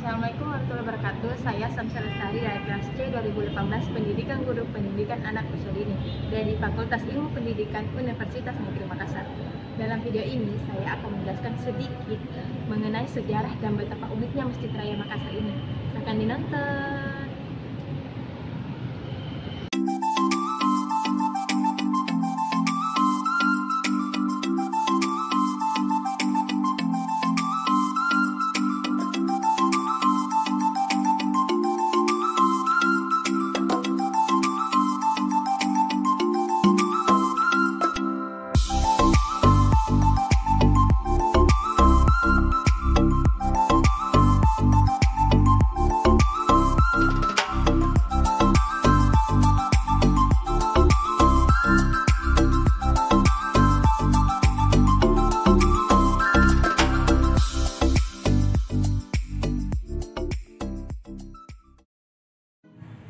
Assalamualaikum warahmatullahi wabarakatuh. Saya Samsul Lestari dari kelas C 2018 Pendidikan Guru Pendidikan Anak Usia Dini dari Fakultas Ilmu Pendidikan Universitas Negeri Makassar. Dalam video ini saya akan menjelaskan sedikit mengenai sejarah dan betapa uniknya Masjid Raya Makassar ini. Silakan dinonton.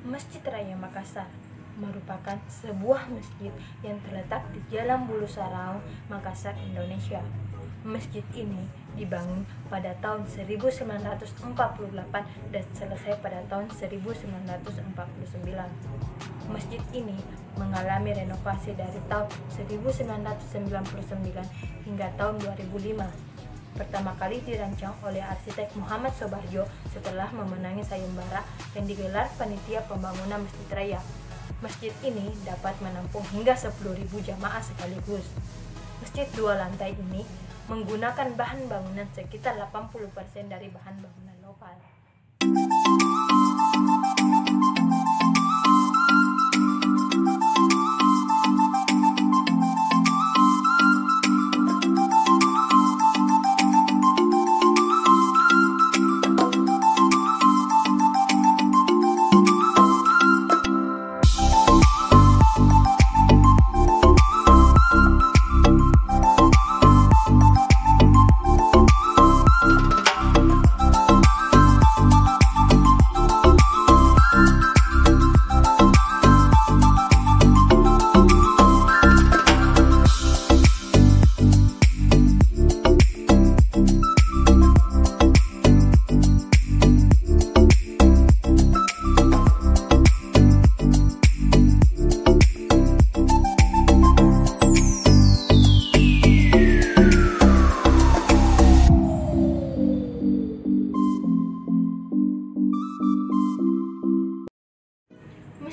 Masjid Raya Makassar merupakan sebuah masjid yang terletak di Jalan Bulu Saraung, Makassar, Indonesia. Masjid ini dibangun pada tahun 1948 dan selesai pada tahun 1949. Masjid ini mengalami renovasi dari tahun 1999 hingga tahun 2005. Pertama kali dirancang oleh arsitek Muhammad Sobarjo setelah memenangi sayembara yang digelar panitia pembangunan Masjid Raya. Masjid ini dapat menampung hingga 10.000 jamaah sekaligus. Masjid dua lantai ini menggunakan bahan bangunan sekitar 80% dari bahan bangunan lokal.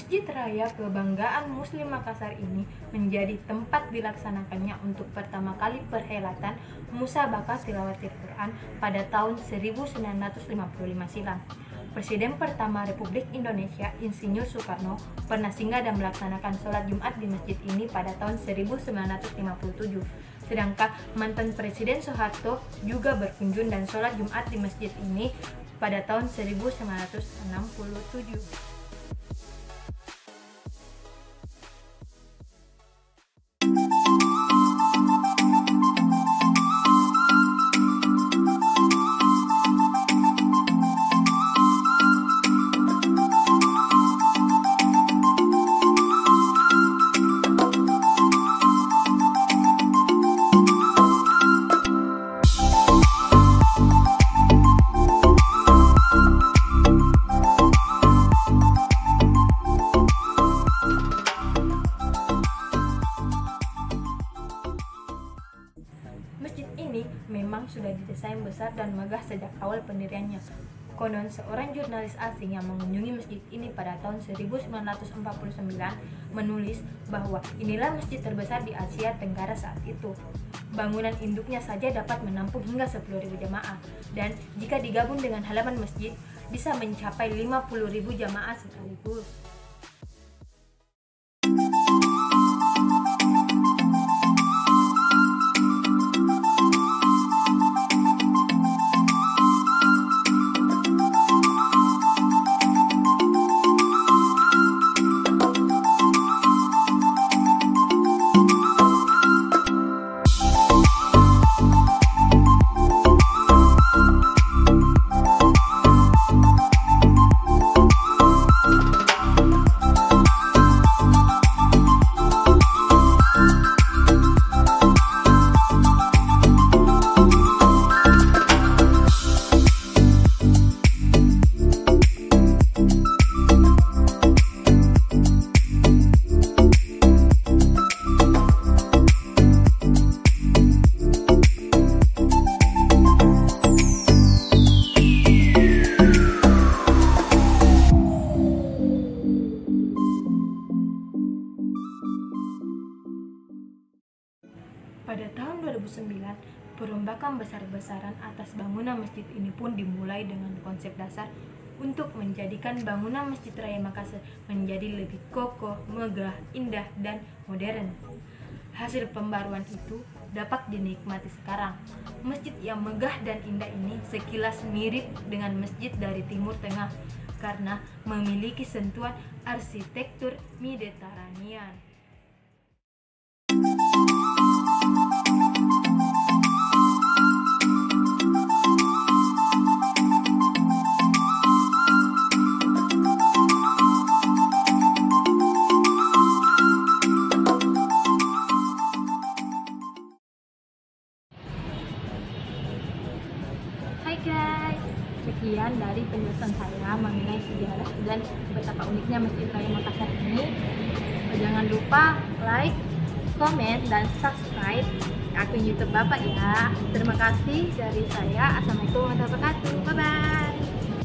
Masjid Raya Kebanggaan Muslim Makassar ini menjadi tempat dilaksanakannya untuk pertama kali perhelatan Musabaqah Tilawatil Quran pada tahun 1955 silam. Presiden pertama Republik Indonesia, Insinyur Soekarno, pernah singgah dan melaksanakan sholat Jumat di masjid ini pada tahun 1957. Sedangkan mantan Presiden Soeharto juga berkunjung dan sholat Jumat di masjid ini pada tahun 1967. Masjid ini memang sudah didesain besar dan megah sejak awal pendiriannya. Konon seorang jurnalis asing yang mengunjungi masjid ini pada tahun 1949 menulis bahwa inilah masjid terbesar di Asia Tenggara saat itu. Bangunan induknya saja dapat menampung hingga 10.000 jamaah, dan jika digabung dengan halaman masjid bisa mencapai 50.000 jamaah sekaligus. Pada tahun 2009, perombakan besar-besaran atas bangunan masjid ini pun dimulai dengan konsep dasar untuk menjadikan bangunan Masjid Raya Makassar menjadi lebih kokoh, megah, indah, dan modern. Hasil pembaruan itu dapat dinikmati sekarang. Masjid yang megah dan indah ini sekilas mirip dengan masjid dari Timur Tengah karena memiliki sentuhan arsitektur Mediterranean. Hai guys, sekian dari penjelasan saya mengenai sejarah dan betapa uniknya Masjid Raya Makassar ini. Jangan lupa like, komen, dan subscribe akun YouTube Bapak ya. Terima kasih dari saya. Assalamualaikum warahmatullahi wabarakatuh. Bye bye.